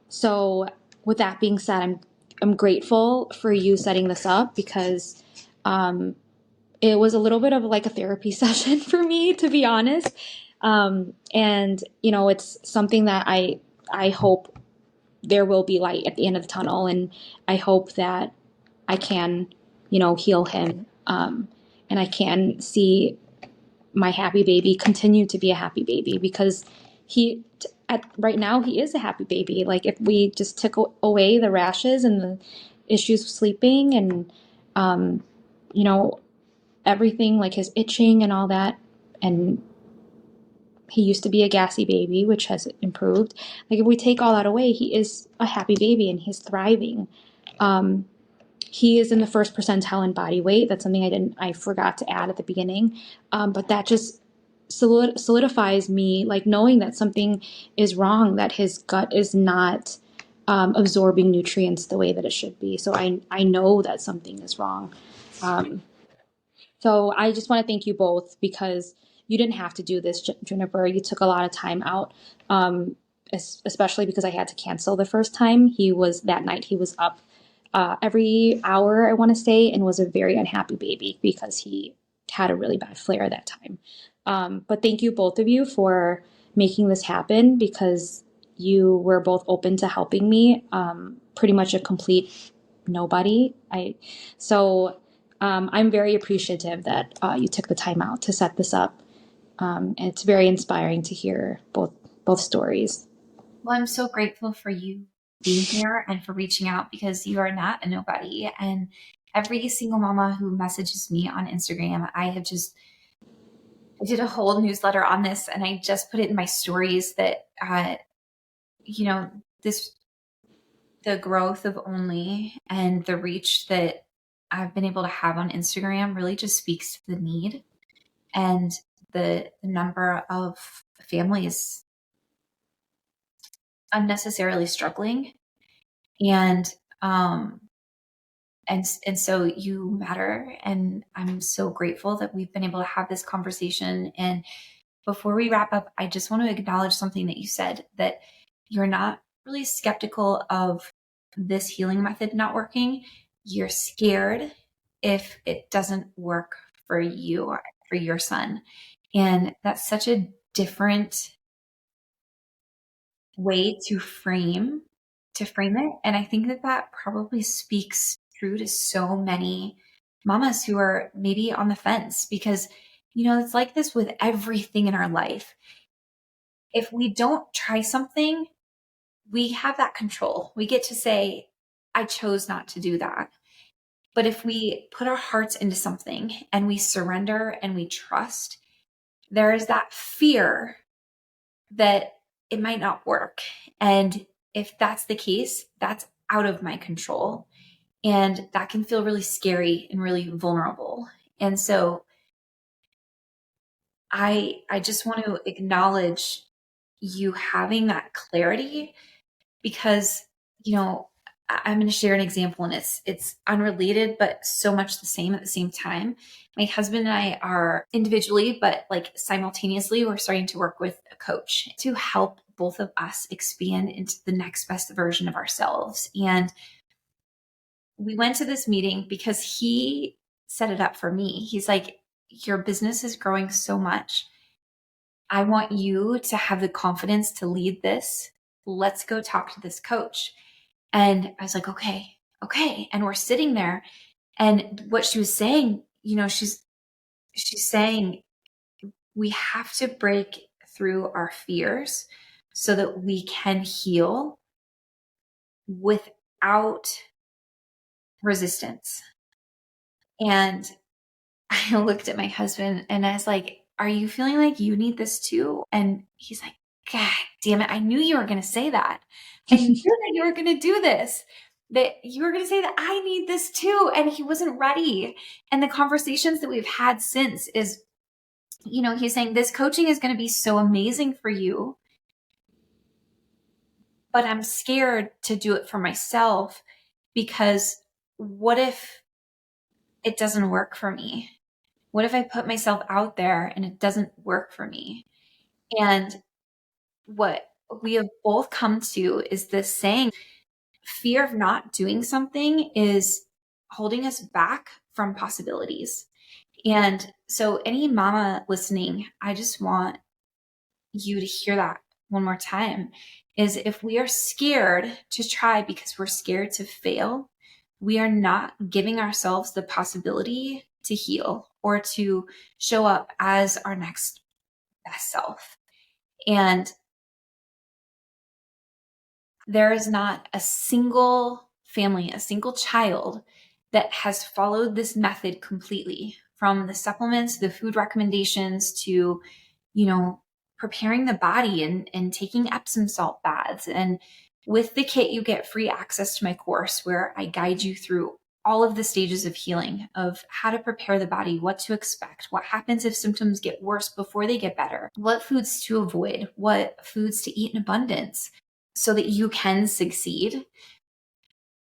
[SPEAKER 3] So with that being said, I'm grateful for you setting this up because it was a little bit of like a therapy session for me, to be honest. And it's something that I hope there will be light at the end of the tunnel, and I hope that I can, heal him, and I can see my happy baby continue to be a happy baby, because right now he is a happy baby. Like if we just took away the rashes and the issues with sleeping and everything, like his itching and all that, and he used to be a gassy baby, which has improved. Like if we take all that away, he is a happy baby and he's thriving. He is in the first percentile in body weight. That's something I forgot to add at the beginning. But that just solidifies me, like knowing that something is wrong, that his gut is not absorbing nutrients the way that it should be. So I know that something is wrong. So I just want to thank you both, because you didn't have to do this, Juniper. You took a lot of time out, especially because I had to cancel the first time. That night he was up every hour, I want to say, and was a very unhappy baby because he had a really bad flare that time. But thank you, both of you, for making this happen, because you were both open to helping me. Pretty much a complete nobody. I'm very appreciative that you took the time out to set this up. And it's very inspiring to hear both stories.
[SPEAKER 1] Well, I'm so grateful for you being here and for reaching out, because you are not a nobody. And every single mama who messages me on Instagram, I did a whole newsletter on this, and I just put it in my stories that, the growth of ōnlē and the reach that I've been able to have on Instagram really just speaks to the need and the number of families unnecessarily struggling. And so you matter, and I'm so grateful that we've been able to have this conversation. And before we wrap up, I just want to acknowledge something that you said, that you're not really skeptical of this healing method not working. You're scared if it doesn't work for you or for your son. And that's such a different way to frame it. And I think that probably speaks through to so many mamas who are maybe on the fence, because, it's like this with everything in our life. If we don't try something, we have that control. We get to say, I chose not to do that. But if we put our hearts into something and we surrender and we trust, there is that fear that it might not work. And if that's the case, that's out of my control. And that can feel really scary and really vulnerable. And so I just want to acknowledge you having that clarity, because, I'm going to share an example, and it's unrelated, but so much the same at the same time. My husband and I are individually, but like simultaneously, we're starting to work with a coach to help both of us expand into the next best version of ourselves. And we went to this meeting because he set it up for me. He's like, your business is growing so much. I want you to have the confidence to lead this. Let's go talk to this coach. And I was like, okay. And we're sitting there, and what she was saying, she's saying we have to break through our fears so that we can heal without resistance. And I looked at my husband and I was like, are you feeling like you need this too? And he's like, God damn it. I knew you were going to say that. I knew that you were going to do this, that you were going to say that I need this too. And he wasn't ready. And the conversations that we've had since is, he's saying this coaching is going to be so amazing for you, but I'm scared to do it for myself, because what if it doesn't work for me? What if I put myself out there and it doesn't work for me? And what we have both come to is this saying, fear of not doing something is holding us back from possibilities. And so any mama listening, I just want you to hear that one more time, is if we are scared to try because we're scared to fail, we are not giving ourselves the possibility to heal or to show up as our next best self. And there is not a single family, a single child that has followed this method completely, from the supplements, the food recommendations, to, preparing the body and taking Epsom salt baths. And with the kit, you get free access to my course where I guide you through all of the stages of healing, of how to prepare the body, what to expect, what happens if symptoms get worse before they get better, what foods to avoid, what foods to eat in abundance so that you can succeed.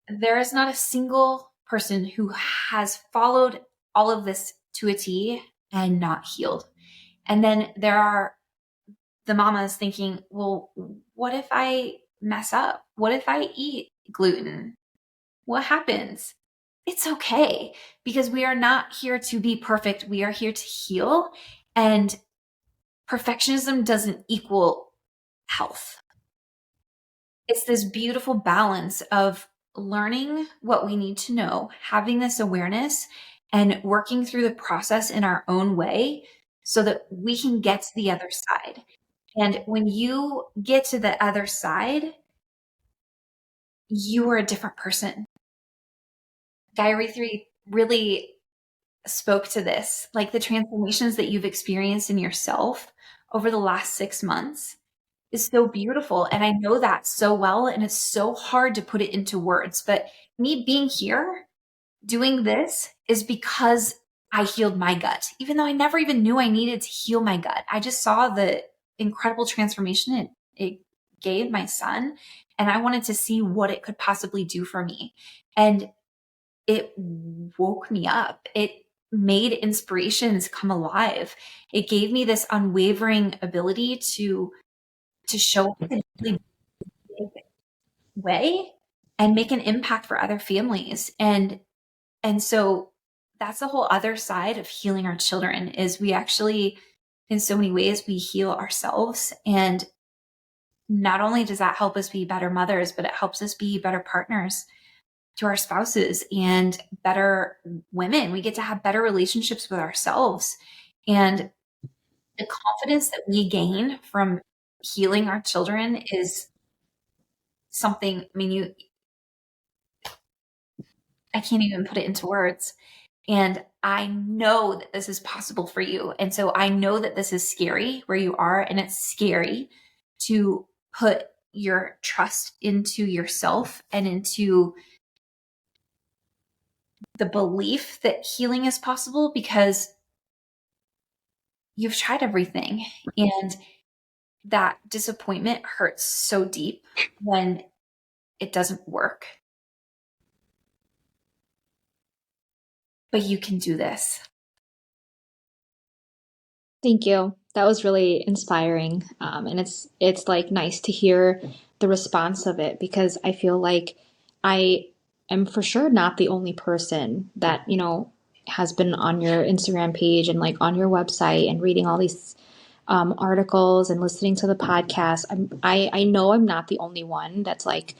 [SPEAKER 1] There is not a single person who has followed all of this to a T and not healed. And then there are the mamas thinking, well, what if I mess up? What if I eat gluten? What happens? It's okay, because we are not here to be perfect. We are here to heal, and perfectionism doesn't equal health. It's this beautiful balance of learning what we need to know, having this awareness, and working through the process in our own way so that we can get to the other side. And when you get to the other side, you are a different person. Gayathri really spoke to this, like the transformations that you've experienced in yourself over the last 6 months is so beautiful. And I know that so well. And it's so hard to put it into words. But me being here doing this is because I healed my gut, even though I never even knew I needed to heal my gut. I just saw the incredible transformation it gave my son. And I wanted to see what it could possibly do for me. And it woke me up. It made inspirations come alive. It gave me this unwavering ability to show up in a really big way and make an impact for other families. And so that's the whole other side of healing our children is we actually, in so many ways, we heal ourselves. And not only does that help us be better mothers, but it helps us be better partners to our spouses and better women. We get to have better relationships with ourselves. And the confidence that we gain from healing our children is something, I can't even put it into words. And I know that this is possible for you. And so I know that this is scary where you are, and it's scary to put your trust into yourself and into the belief that healing is possible because you've tried everything. And that disappointment hurts so deep when it doesn't work. But you can do this.
[SPEAKER 3] Thank you. That was really inspiring. And it's like nice to hear the response of it because I feel like I am for sure not the only person that, has been on your Instagram page and like on your website and reading all these articles and listening to the podcast. I know I'm not the only one that's like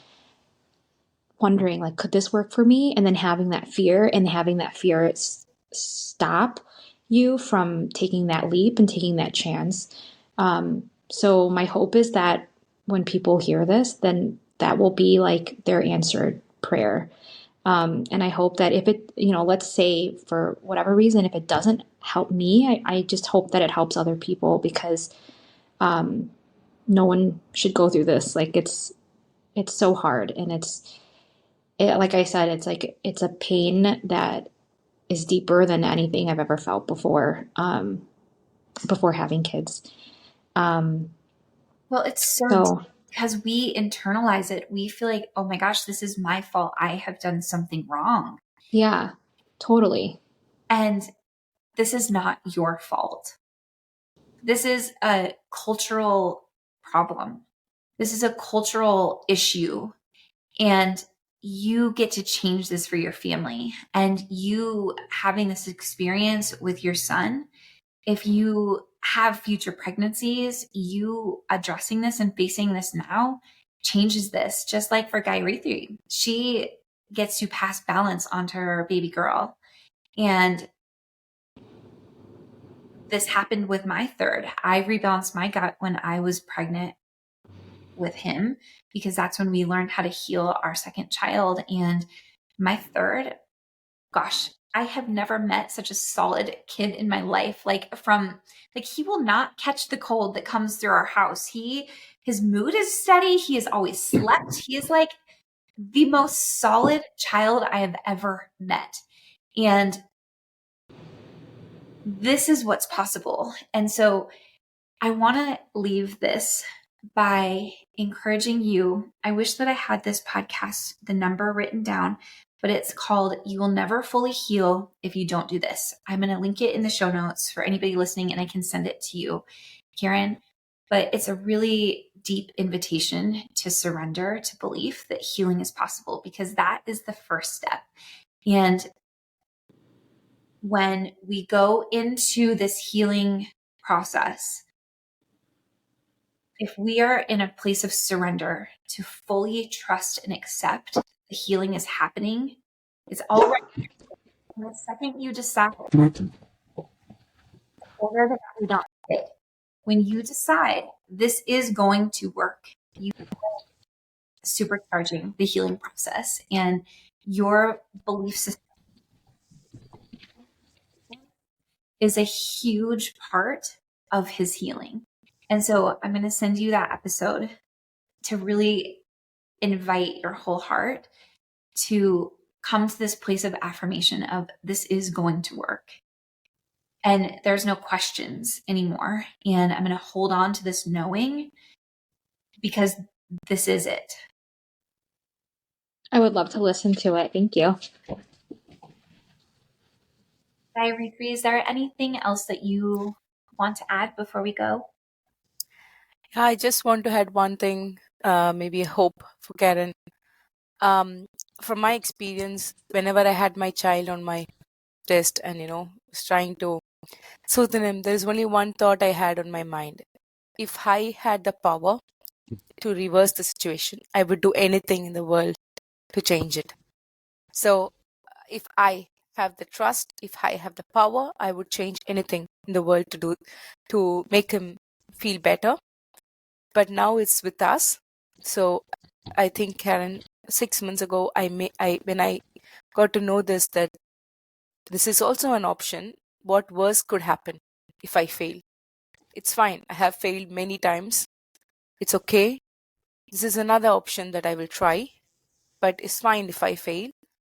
[SPEAKER 3] wondering like, could this work for me? And then having that fear stop you from taking that leap and taking that chance. So my hope is that when people hear this, then that will be like their answered prayer. And I hope that if it, let's say for whatever reason, if it doesn't help me, I just hope that it helps other people because no one should go through this. Like it's so hard. And like I said, it's a pain that is deeper than anything I've ever felt before having kids.
[SPEAKER 1] Well, it's so because we internalize it. We feel like, oh my gosh, this is my fault. I have done something wrong.
[SPEAKER 3] Yeah, totally.
[SPEAKER 1] And this is not your fault. This is a cultural problem. This is a cultural issue. And you get to change this for your family. And you having this experience with your son, if you have future pregnancies, you addressing this and facing this now changes this. Just like for Gayathri, she gets to pass balance onto her baby girl. And this happened with my third. I rebalanced my gut when I was pregnant with him because that's when we learned how to heal our second child. And my third, gosh, I have never met such a solid kid in my life. He will not catch the cold that comes through our house. His mood is steady. He has always slept. He is like the most solid child I have ever met. And this is what's possible. And so I want to leave this by encouraging you. I wish that I had this podcast, the number written down, but it's called You Will Never Fully Heal If You Don't Do This. I'm going to link it in the show notes for anybody listening, and I can send it to you, Karen. But it's a really deep invitation to surrender to belief that healing is possible, because that is the first step. And when we go into this healing process, if we are in a place of surrender to fully trust and accept the healing is happening, it's already And the second you decide, order the body not fit. When you decide this is going to work, you are supercharging the healing process, and your belief system is a huge part of his healing. And so I'm going to send you that episode to really invite your whole heart to come to this place of affirmation of this is going to work. And there's no questions anymore. And I'm going to hold on to this knowing because this is it.
[SPEAKER 3] I would love to listen to it. Thank you.
[SPEAKER 1] Gayathri, is there anything else that you want to add before we go?
[SPEAKER 2] Yeah, I just want to add one thing, maybe a hope for Karen. From my experience, whenever I had my child on my chest and, was trying to soothe him, there's only one thought I had on my mind. If I had the power to reverse the situation, I would do anything in the world to change it. So if I have the trust, if I have the power, I would change anything in the world to make him feel better. But now it's with us. So I think, Karen, 6 months ago, when I got to know that this is also an option, what worse could happen if I fail? It's fine. I have failed many times. It's okay. This is another option that I will try, but it's fine if I fail,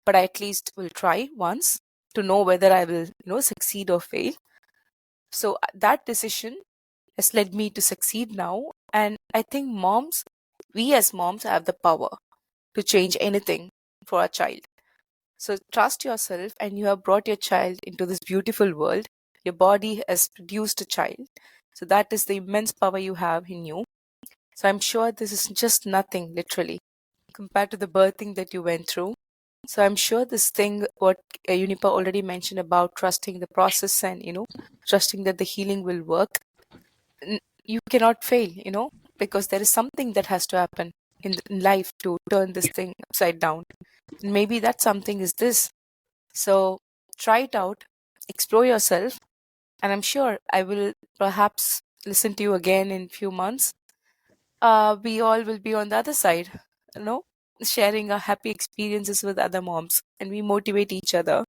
[SPEAKER 2] but I at least will try once to know whether I will, succeed or fail. So that decision has led me to succeed now. And I think we as moms have the power to change anything for our child. So trust yourself, and you have brought your child into this beautiful world. Your body has produced a child. So that is the immense power you have in you. So I'm sure this is just nothing, literally, compared to the birthing that you went through. So I'm sure this thing, what Unipa already mentioned about trusting the process and, trusting that the healing will work, you cannot fail, because there is something that has to happen in life to turn this thing upside down. And maybe that something is this. So try it out, explore yourself, and I'm sure I will perhaps listen to you again in few months. We all will be on the other side, sharing our happy experiences with other moms, and we motivate each other.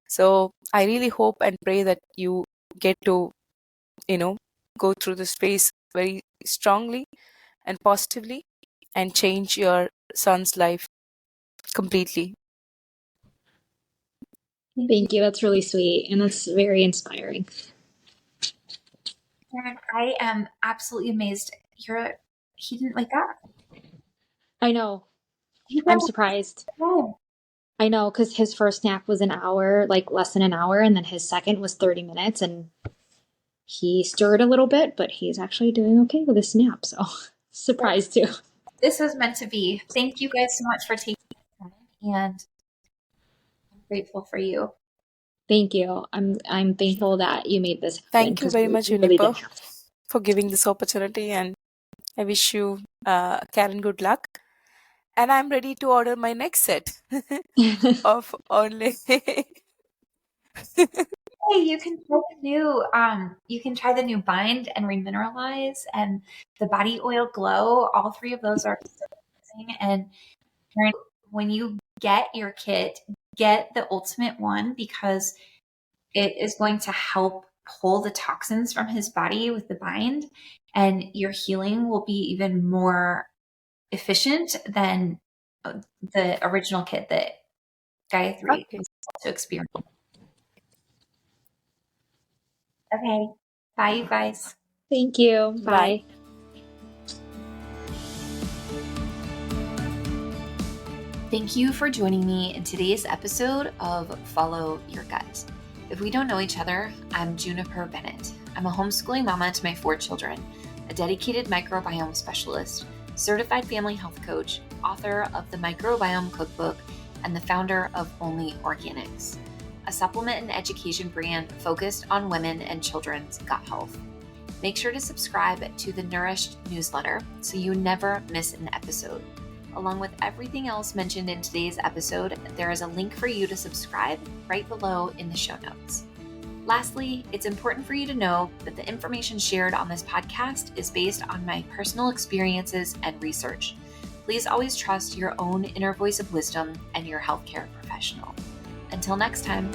[SPEAKER 2] So I really hope and pray that you get to, go through this phase very strongly and positively and change your son's life completely.
[SPEAKER 3] Thank you. That's really sweet. And that's very inspiring.
[SPEAKER 1] Karen, I am absolutely amazed. He didn't wake up.
[SPEAKER 3] I know. I'm surprised. I know, because his first nap was an hour, like less than an hour, and then his second was 30 minutes, and he stirred a little bit, but he's actually doing okay with his nap, so surprised too.
[SPEAKER 1] This was meant to be. Thank you guys so much for taking the time, and I'm grateful for you.
[SPEAKER 3] Thank you. I'm thankful that you made this happen.
[SPEAKER 2] Thank you very much, Unipa,
[SPEAKER 3] didn't.
[SPEAKER 2] for giving this opportunity, and I wish you, Karen, good luck. And I'm ready to order my next set of ōnlē.
[SPEAKER 1] Hey, you can try the new bind and remineralize and the body oil glow. All three of those are so amazing. And when you get your kit, get the ultimate one because it is going to help pull the toxins from his body with the bind, and your healing will be even more efficient than the original kit that Gayathri was also experiencing. Okay. Bye, you guys.
[SPEAKER 3] Thank you. Bye.
[SPEAKER 1] Thank you for joining me in today's episode of Follow Your Gut. If we don't know each other, I'm Juniper Bennett. I'm a homeschooling mama to my 4 children, a dedicated microbiome specialist, certified family health coach, author of the Microbiome Cookbook, and the founder of ōnlē Organics, a supplement and education brand focused on women and children's gut health. Make sure to subscribe to the Nourished newsletter so you never miss an episode. Along with everything else mentioned in today's episode, there is a link for you to subscribe right below in the show notes. Lastly, it's important for you to know that the information shared on this podcast is based on my personal experiences and research. Please always trust your own inner voice of wisdom and your healthcare professional. Until next time.